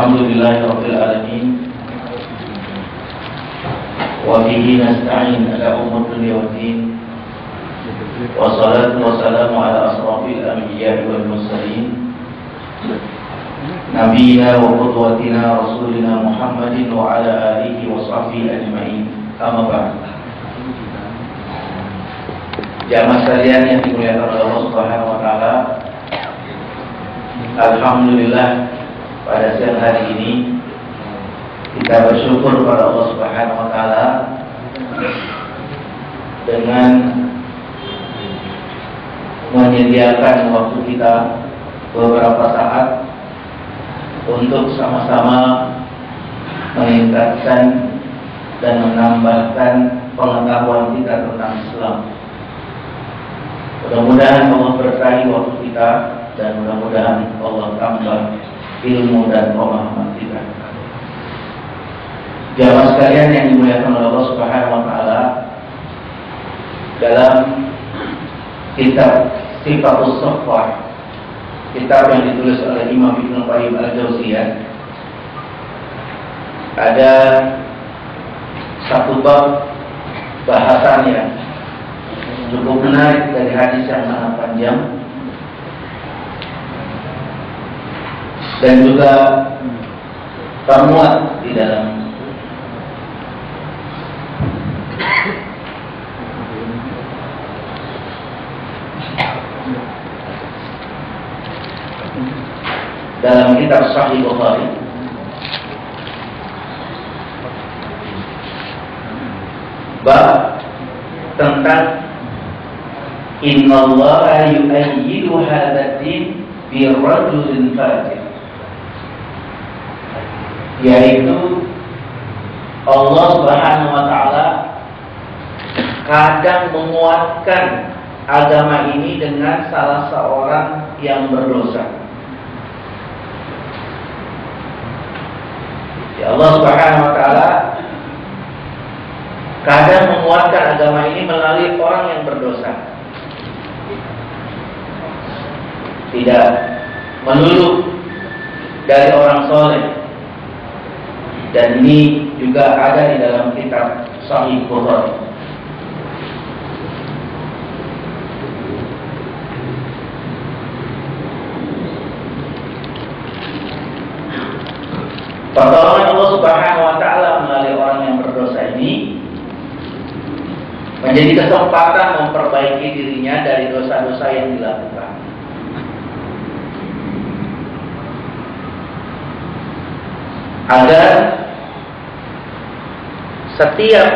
Alhamdulillahirabbil alamin. Wa bihi nasta'in ala umur dunya waddin. Wassalatu wassalamu ala asrafil anbiya'i wal mursalin. Nabiyina wa qudwatina rasulina Muhammadin wa ala alihi wa sahbihi ajma'in. Amma ba'd. Jamaah sekalian yang dimuliakan oleh Allah Subhanahu wa taala. Alhamdulillah, pada siang hari ini kita bersyukur kepada Allah Subhanahu wa taala dengan menyediakan waktu kita beberapa saat untuk sama-sama meningkatkan dan menambahkan pengetahuan kita tentang Islam. Mudah-mudahan Allah berkahi waktu kita dan mudah-mudahan Allah tambah ilmu dan pemahaman kita. Jamaah sekalian yang dimuliakan oleh Allah Subhanahu wa taala, dalam kitab Sifatus Shaffah, kitab yang ditulis oleh Imam Ibnu Qayyim Al-Jauziyah, ada satu bab bahasannya cukup menarik dari hadis yang sangat panjang dan juga termuat di dalam kitab Sahih Bukhari. Bab tentang innallaha yu'ayyidu hadzal din bi rajulin fajir, yaitu Allah Subhanahu wa taala kadang menguatkan agama ini dengan salah seorang yang berdosa. Ya, Allah Subhanahu wa taala kadang menguatkan agama ini melalui orang yang berdosa. Tidak melulu dari orang soleh. Dan ini juga ada di dalam kitab Sahih Bukhari. Pertolongan Allah Subhanahu wa taala melalui orang yang berdosa ini menjadi kesempatan memperbaiki dirinya dari dosa-dosa yang dilakukan. Agar setiap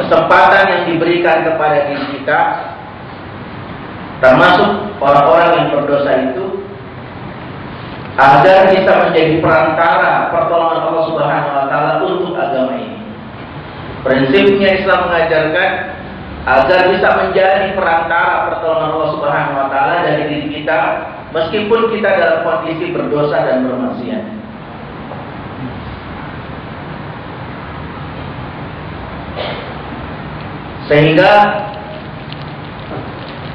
kesempatan yang diberikan kepada diri kita, termasuk orang-orang yang berdosa itu, agar bisa menjadi perantara pertolongan Allah Subhanahu wa taala untuk agama ini. Prinsipnya Islam mengajarkan agar bisa menjadi perantara pertolongan Allah Subhanahu wa taala dari diri kita, meskipun kita dalam kondisi berdosa dan bermaksiat. Sehingga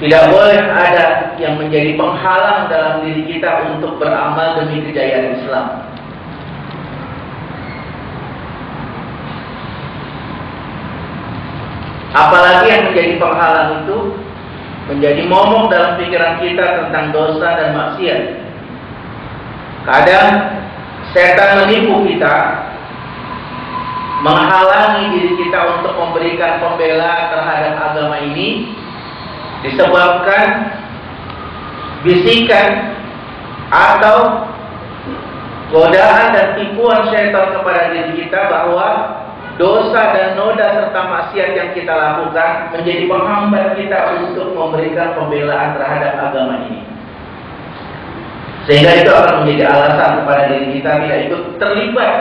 tidak boleh ada yang menjadi penghalang dalam diri kita untuk beramal demi kejayaan Islam. Apalagi yang menjadi penghalang itu menjadi momok dalam pikiran kita tentang dosa dan maksiat. Kadang setan menipu kita, menghalangi diri kita untuk memberikan pembelaan terhadap agama ini, disebabkan bisikan atau godaan dan tipuan syaitan kepada diri kita bahwa dosa dan noda serta maksiat yang kita lakukan menjadi penghambat kita untuk memberikan pembelaan terhadap agama ini. Sehingga itu akan menjadi alasan kepada diri kita tidak ikut terlibat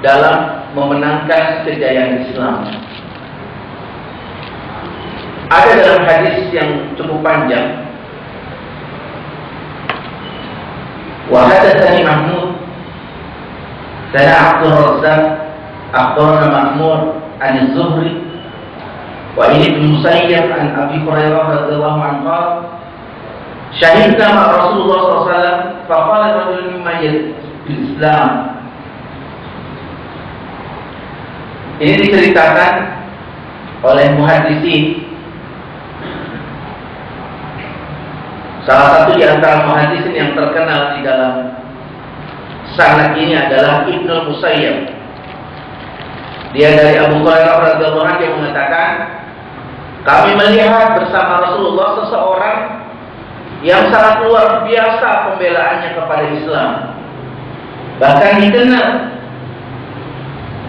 dalam memenangkan kejayaan Islam. Ada dalam hadis yang cukup panjang, wa hadatsani Mahmud dan Abdul Razzaq akhbarana Ma'mur an Az-Zuhri wa Ibnu Musayyib an Abi Hurairah radhiyallahu anhu Syahidna ma Rasulullah SAW faqala rajulun mimma Islam. Ini diceritakan oleh muhaddisin. Salah satu di antara muhaddisin yang terkenal di dalam sanad ini adalah Ibnu Musayyab. Dia dari Abu Hurairah radhiyallahu anhu yang mengatakan, kami melihat bersama Rasulullah seseorang yang sangat luar biasa pembelaannya kepada Islam. Bahkan dikenal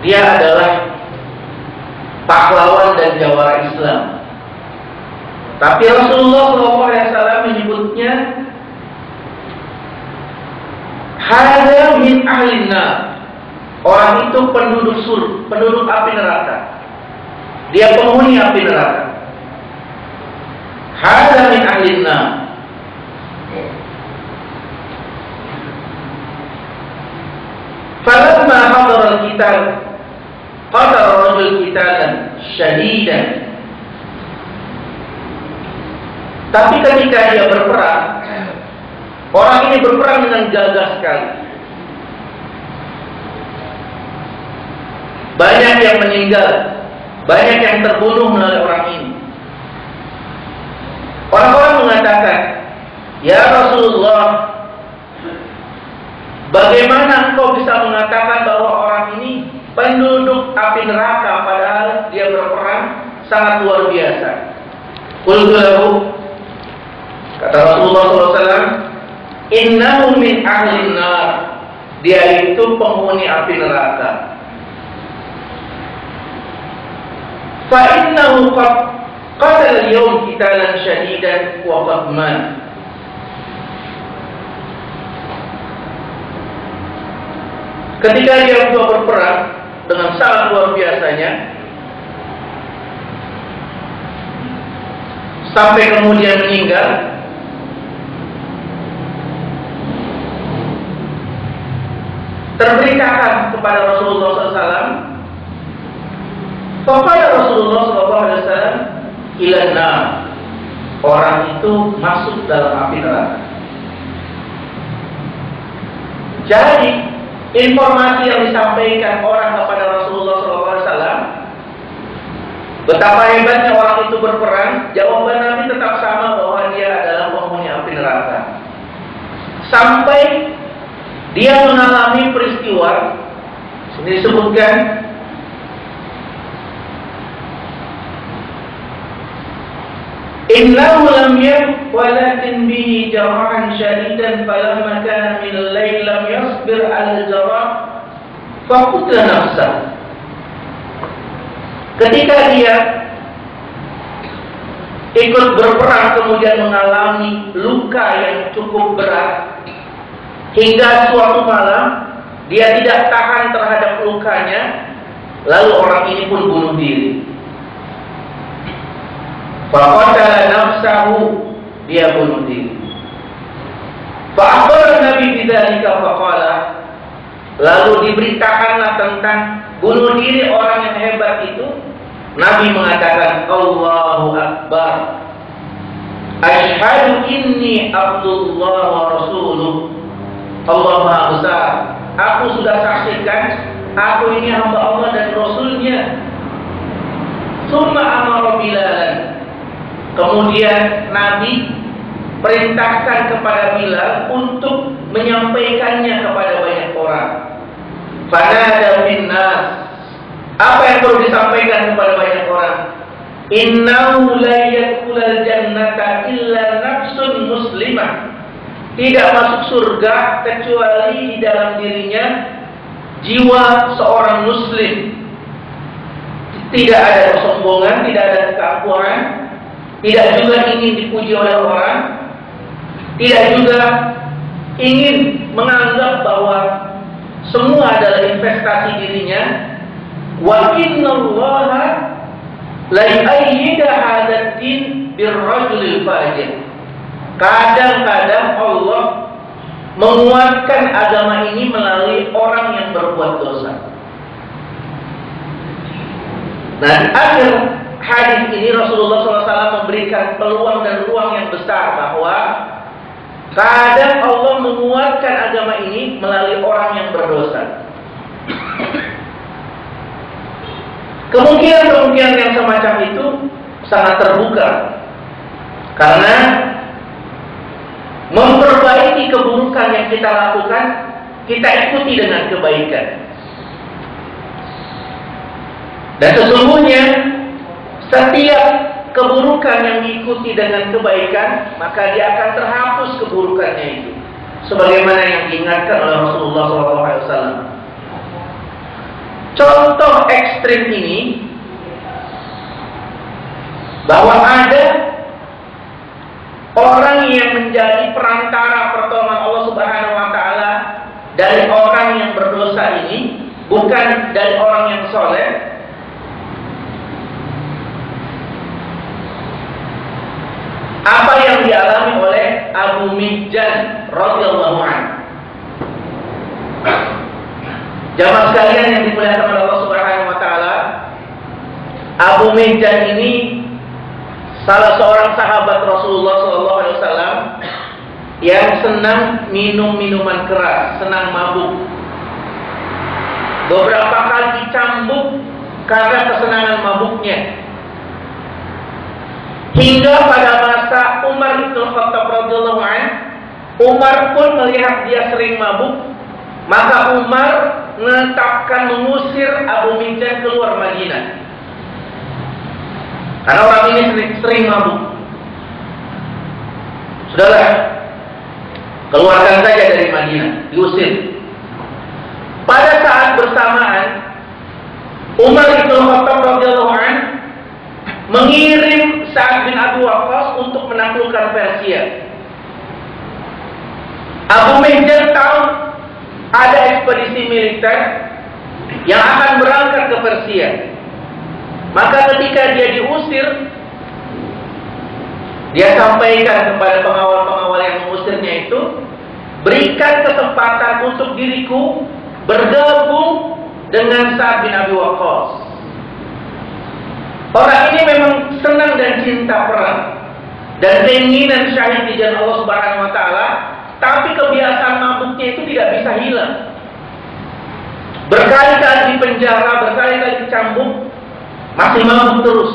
dia adalah pahlawan dan jawara Islam. Tapi Rasulullah SAW menyebutnya hada min ahlin nar. Orang itu penduduk api neraka. Dia penghuni api neraka. Hada min ahlin nar. Falamma hadara al-qital qatala rajul qitalan syadidan. Tapi ketika dia berperang, orang ini berperang dengan gagah sekali. Banyak yang meninggal, banyak yang terbunuh melalui orang ini. Orang-orang mengatakan, ya Rasulullah, bagaimana engkau bisa mengatakan bahwa orang ini penduduk api neraka padahal dia berperang sangat luar biasa? Qultu lahu, kata Rasulullah SAW, innahu min ahlin nar. Dia itu penghuni api neraka. Fa innahu qad qatala al-yawm qitalan shadidan wa qad mat. Ketika dia berperang dengan sangat luar biasanya, sampai kemudian meninggal, terberitakan kepada Rasulullah SAW. Kepada Rasulullah SAW, ilanna, orang itu masuk dalam api neraka. Jadi informasi yang disampaikan orang kepada Rasulullah SAW, betapa hebatnya orang itu berperang, jawaban Nabi tetap sama bahwa dia adalah penghuni api neraka. Sampai dia mengalami peristiwa, ini disebutkan, innahu lam yam walakin bihi jarahan syadidan falamma kana min al-lail lam yasbir al-jarah faqutla nafsah. Ketika dia ikut berperang kemudian mengalami luka yang cukup berat, hingga suatu malam dia tidak tahan terhadap lukanya, lalu orang ini pun bunuh diri. Faqatala nafsahu, dia bunuh diri. Fa'akhbara Nabi bidzalika faqala, lalu diberitakanlah tentang bunuh diri orang yang hebat itu. Nabi mengatakan, Allahu Akbar, asyhadu inni Abdullah wa Rasuluh. Allah Maha Besar, aku sudah saksikan aku ini hamba Allah dan Rasulnya. Summa amara Bilalan, kemudian Nabi perintahkan kepada Bilal untuk menyampaikannya kepada banyak orang. Fanada minnas, apa yang perlu disampaikan kepada banyak orang? Innahu la yadkhulul jannata illa nafsun muslimah. Tidak masuk surga kecuali di dalam dirinya jiwa seorang muslim. Tidak ada kesombongan, tidak ada keakuan, tidak juga ingin dipuji oleh orang, tidak juga ingin menganggap bahwa semua adalah investasi dirinya. Wa innallaha la yu'ayyidu hadzal din birrajulil fajir. Kadang-kadang Allah menguatkan agama ini melalui orang yang berbuat dosa. Nah, di akhir hadis ini Rasulullah SAW memberikan peluang dan ruang yang besar bahwa Kadang Allah menguatkan agama ini melalui orang yang berdosa. Kemungkinan-kemungkinan yang semacam itu sangat terbuka, karena memperbaiki keburukan yang kita lakukan, kita ikuti dengan kebaikan. Dan sesungguhnya setiap keburukan yang diikuti dengan kebaikan, maka dia akan terhapus keburukannya itu, sebagaimana yang diingatkan oleh Rasulullah SAW. Contoh ekstrim ini, bahwa ada orang yang menjadi perantara pertolongan Allah Subhanahu wa taala dari orang yang berdosa ini, bukan dari orang yang soleh. Apa yang dialami oleh Abu Mihjan radhiyallahu anhu. Jamaah sekalian yang dimuliakan oleh Allah Subhanahu wa taala, Abu Mihjan ini salah seorang sahabat Rasulullah SAW yang senang minum minuman keras, senang mabuk. Beberapa kali dicambuk karena kesenangan mabuknya. Hingga pada masa Umar bin Khattab radhiyallahu anhu, Umar pun melihat dia sering mabuk, maka Umar menetapkan mengusir Abu Mihjan keluar Madinah. Karena orang ini sering mabuk. Sudahlah, keluarkan saja dari Madinah, diusir. Pada saat bersamaan, Umar bin Khattab radhiyallahu anhu mengirim Sa'ad bin Abi Waqqas untuk menaklukkan Persia. Abu Mihjan tahu ada ekspedisi militer yang akan berangkat ke Persia. Maka ketika dia diusir, dia sampaikan kepada pengawal-pengawal yang mengusirnya itu, berikan kesempatan untuk diriku bergabung dengan Sa'ad bin Abi Waqqas. Orang ini memang senang dan cinta perang dan keinginan syahid di jalan Allah Subhanahu wa taala, tapi kebiasaan mabuknya itu tidak bisa hilang. Berkali-kali di penjara, berkali-kali dicambuk, masih mabuk terus.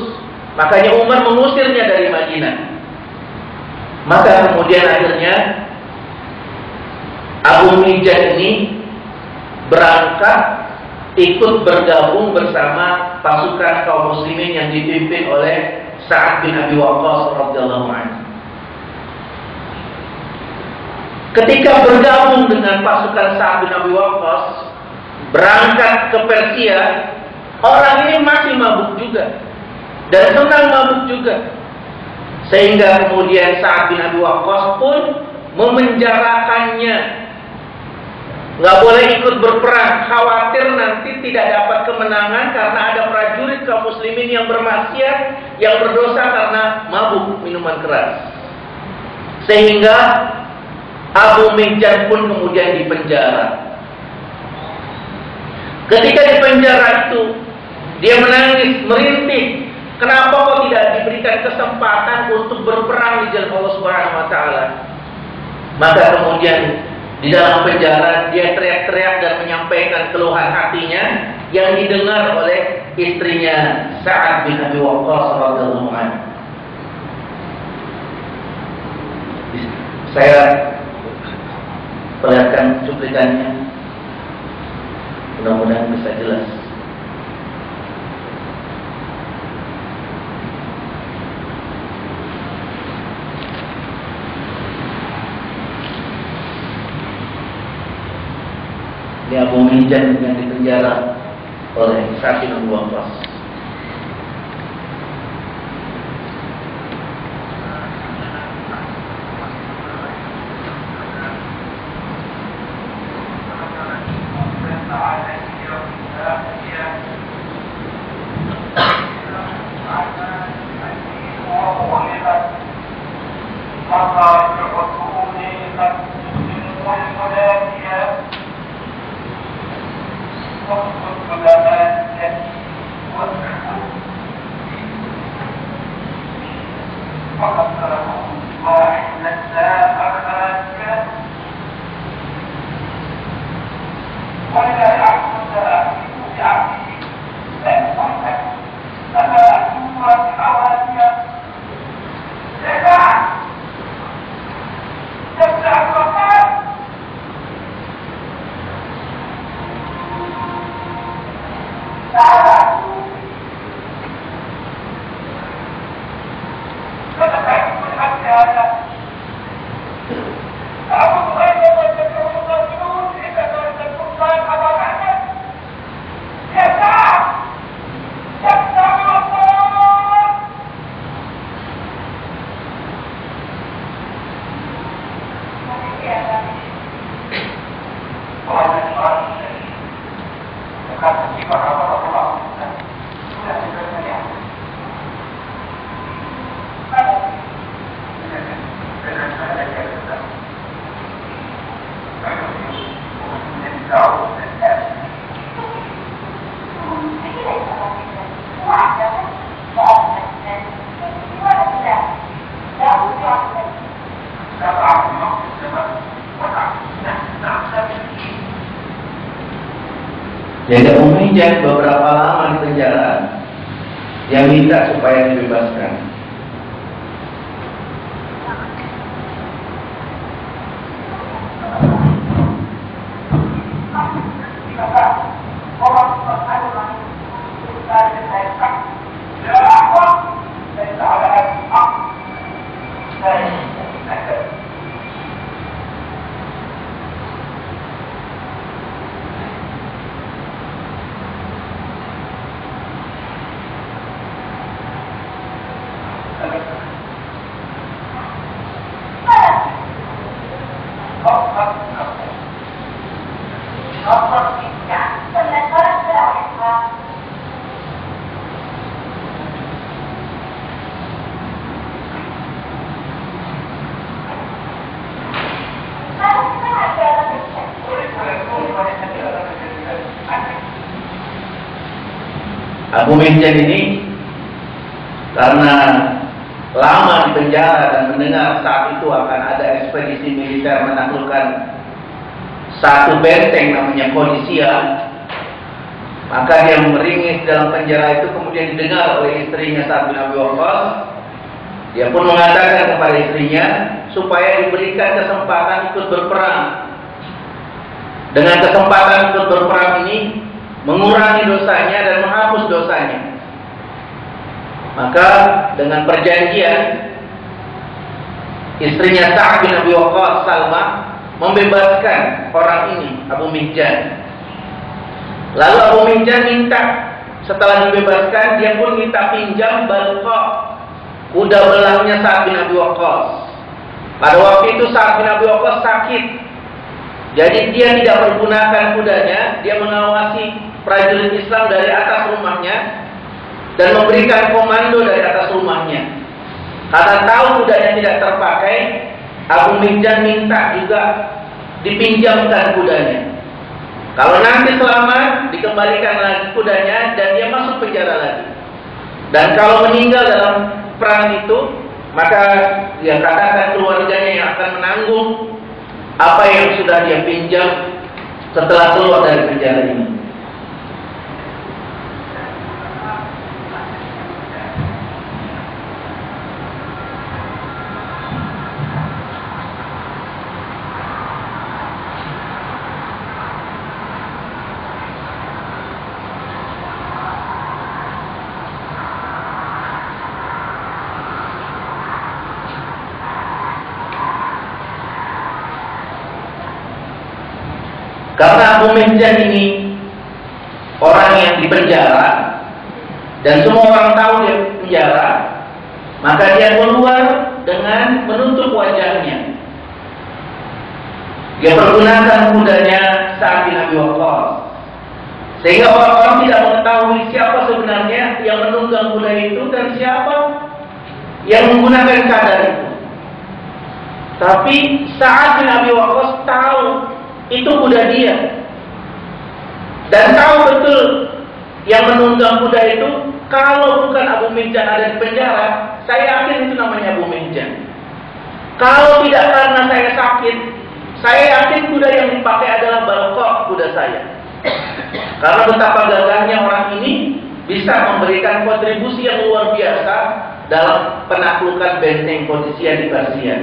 Makanya Umar mengusirnya dari Madinah. Maka kemudian akhirnya Abu Mihjan ini berangkat ikut bergabung bersama pasukan kaum muslimin yang dipimpin oleh Sa'ad bin Abi Waqqas radhiyallahu anhu. Ketika bergabung dengan pasukan Sa'ad bin Abi Waqqas berangkat ke Persia, orang ini masih mabuk juga dan senang mabuk juga, sehingga kemudian Sa'ad bin Abi Waqqas pun memenjarakannya. Nggak boleh ikut berperang, khawatir nanti tidak dapat kemenangan karena ada prajurit kaum muslimin yang bermaksiat, yang berdosa karena mabuk minuman keras. Sehingga Abu Mihjan pun kemudian dipenjara. Ketika di penjara itu, dia menangis, merintih. Kenapa kok tidak diberikan kesempatan untuk berperang di jalan Allah Subhanahu wa taala? Maka kemudian di dalam penjara dia teriak-teriak dan menyampaikan keluhan hatinya yang didengar oleh istrinya Sa'ad bin Abi Waqqas radhiyallahu anhu. Saya perlihatkan cuplikannya, mudah-mudahan bisa jelas. Ini Abu Mihjan yang dipenjara oleh Sa'ad bin Abi Waqqas. فقد تركوا ما أحلت أخذت Jadi Abu Mihjan beberapa lama di penjara. Dia minta supaya dibebaskan. Abu Mihjan ini karena lama di penjara dan mendengar saat itu akan ada ekspedisi militer menaklukkan satu benteng namanya Qadisiyah, maka dia meringis dalam penjara itu. Kemudian didengar oleh istrinya Sa'ad bin Abi Waqqas. Dia pun mengatakan kepada istrinya supaya diberikan kesempatan ikut berperang. Dengan kesempatan ikut berperang ini mengurangi dosanya dan menghapus dosanya. Maka dengan perjanjian, istrinya Sa'ad bin Abi Waqqas, Salma, membebaskan orang ini, Abu Mihjan. Lalu Abu Mihjan minta, setelah dibebaskan, dia pun minta pinjam Balqa, kuda belangnya Sa'ad bin Abi Waqqas. Pada waktu itu Sa'ad bin Abi Waqqas sakit. Jadi dia tidak menggunakan kudanya, dia mengawasi prajurit Islam dari atas rumahnya dan memberikan komando dari atas rumahnya. Karena tahu kudanya tidak terpakai, Abu Mihjan minta juga dipinjamkan kudanya. Kalau nanti selamat, dikembalikan lagi kudanya dan dia masuk penjara lagi. Dan kalau meninggal dalam perang itu, maka dia katakan keluarganya yang akan menanggung apa yang sudah dia pinjam setelah keluar dari penjara ini. Karena Abu Mihjan ini orang yang dipenjara dan semua orang tahu dia penjara, maka dia keluar dengan menutup wajahnya. Dia pergunakan kudanya Sa'ad bin Abi Waqqas, sehingga orang-orang tidak mengetahui siapa sebenarnya yang menunggang kuda itu dan siapa yang menggunakan cadar itu. Tapi Sa'ad bin Abi Waqqas tahu itu kuda dia, dan tahu betul yang menunggang kuda itu kalau bukan Abu Mihjan ada di penjara, saya yakin itu namanya Abu Mihjan. Kalau tidak karena saya sakit, saya yakin kuda yang dipakai adalah Balqa, kuda saya. Karena betapa gagahnya orang ini bisa memberikan kontribusi yang luar biasa dalam penaklukan benteng Qadisiyah di Persia.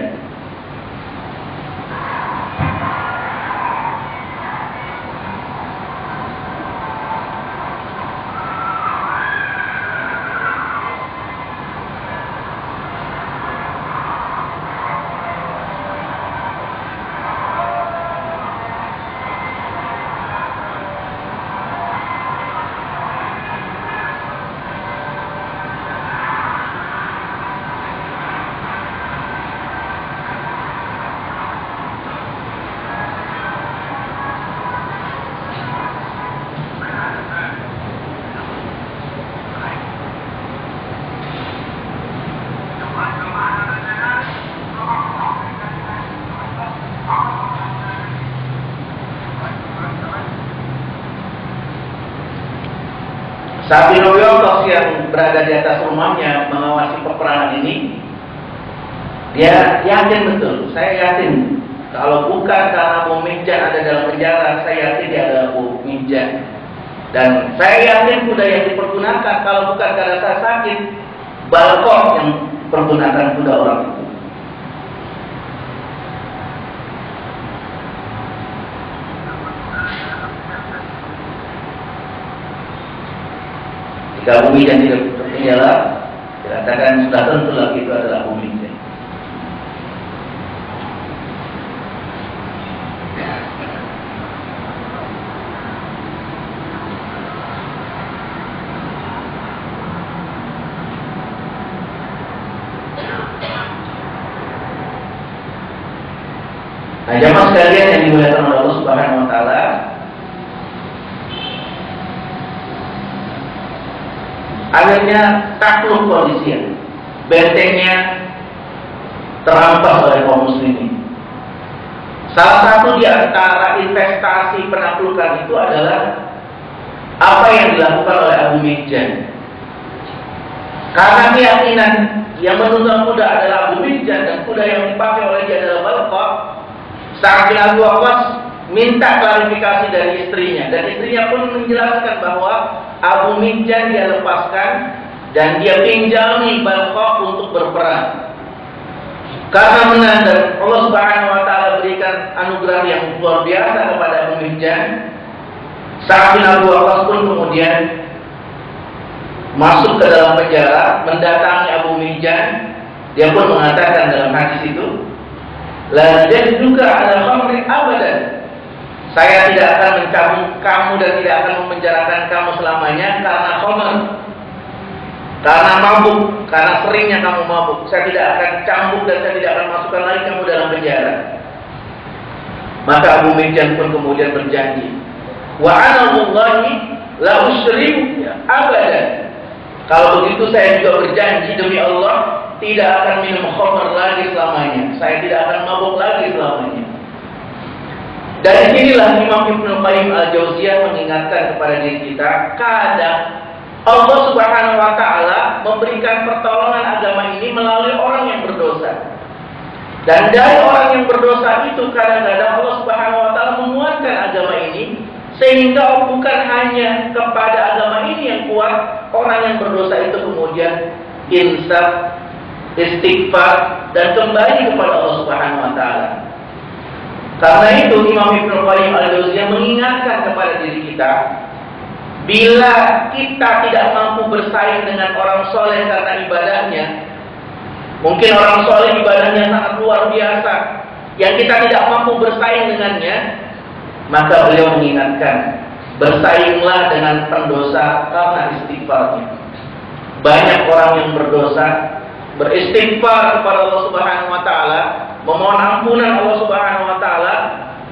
Sa'ad bin Abi Waqqas yang berada di atas rumahnya mengawasi peperangan ini, Dia yakin betul, saya yakin kalau bukan karena Abu Mihjan ada dalam penjara, saya yakin dia adalah Abu Mihjan. Dan saya yakin kuda yang dipergunakan kalau bukan karena saya sakit, Balqah yang pergunakan kuda orang itu. Jika Abu Mihjan tidak terpenjara, dikatakan sudah tentu lagi itu adalah Abu Mihjan. Nah, jamaah sekalian yang dimuliakan oleh Allah Subhanahu wa taala, akhirnya takluk kondisi, bentengnya terampas oleh kaum muslimin. Salah satu di antara investasi penaklukan itu adalah apa yang dilakukan oleh Abu Mihjan. Karena keyakinan yang menunggang kuda adalah Abu Mihjan dan kuda yang dipakai oleh dia adalah Balqah, Sa'ad bin Abi Waqqas minta klarifikasi dari istrinya, dan istrinya pun menjelaskan bahwa Abu Mihjan dia lepaskan dan dia pinjami Balqah untuk berperang. Karena menang dan Allah Subhanahu wa taala berikan anugerah yang luar biasa kepada Abu Mihjan, Sa'ad bin Abi Waqqas pun kemudian masuk ke dalam penjara, mendatangi Abu Mihjan. Dia pun mengatakan dalam hadis itu, la juga ada khamri abadan. Saya tidak akan mencabut kamu dan tidak akan memenjarakan kamu selamanya karena khamr, karena mabuk, karena seringnya kamu mabuk. Saya tidak akan cambuk dan saya tidak akan masukkan lagi kamu dalam penjara. Maka Abu Mihjan pun kemudian berjanji, wa ana wallahi la usyriku abadan. Kalau begitu saya juga berjanji demi Allah tidak akan minum khamr lagi selamanya. Saya tidak akan mabuk lagi selamanya. Dari sinilah Imam Ibnu Qayyim Al-Jauziyah mengingatkan kepada diri kita, kadang Allah Subhanahu wa taala memberikan pertolongan agama ini melalui orang yang berdosa. Dan dari orang yang berdosa itu kadang-kadang Allah Subhanahu wa taala menguatkan agama ini, sehingga bukan hanya kepada agama ini yang kuat, orang yang berdosa itu kemudian insaf, istighfar dan kembali kepada Allah Subhanahu wa taala. Karena itu Imam Ibnu Qayyim Al-Jauziyah mengingatkan kepada diri kita, bila kita tidak mampu bersaing dengan orang soleh karena ibadahnya, mungkin orang soleh ibadahnya sangat luar biasa, yang kita tidak mampu bersaing dengannya, maka beliau mengingatkan, bersainglah dengan pendosa karena istighfarnya. Banyak orang yang berdosa beristighfar kepada Allah Subhanahu wa taala, memohon ampunan Allah Subhanahu wa taala,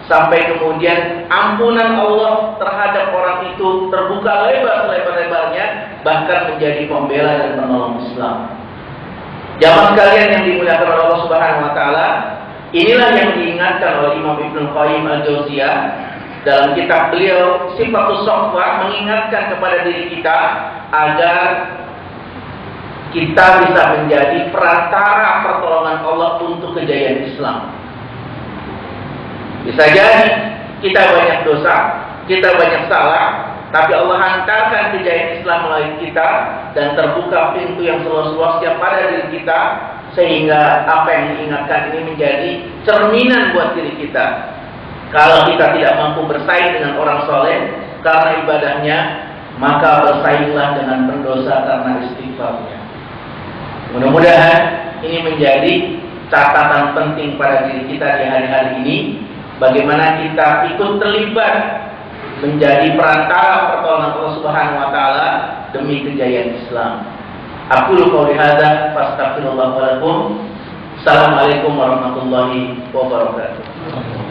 sampai kemudian ampunan Allah terhadap orang itu terbuka lebar selebar-lebarnya, bahkan menjadi pembela dan penolong Islam. Jamaah sekalian yang dimuliakan oleh Allah Subhanahu wa taala, inilah yang diingatkan oleh Imam Ibnu Qayyim Al-Jauziyah dalam kitab beliau Sifatus Shafwa, mengingatkan kepada diri kita agar kita bisa menjadi perantara pertolongan Allah untuk kejayaan Islam. Bisa jadi kita banyak dosa, kita banyak salah, tapi Allah hantarkan kejayaan Islam melalui kita dan terbuka pintu yang seluas-luasnya pada diri kita, sehingga apa yang diingatkan ini menjadi cerminan buat diri kita. Kalau kita tidak mampu bersaing dengan orang soleh karena ibadahnya, maka bersainglah dengan pendosa karena istighfarnya. Mudah-mudahan ini menjadi catatan penting pada diri kita di hari-hari ini, bagaimana kita ikut terlibat menjadi perantara pertolongan Allah Subhanahu wa taala demi kejayaan Islam. Aqulu qouli hadza fastaghfirullah wa lakum. Assalamualaikum warahmatullahi wabarakatuh.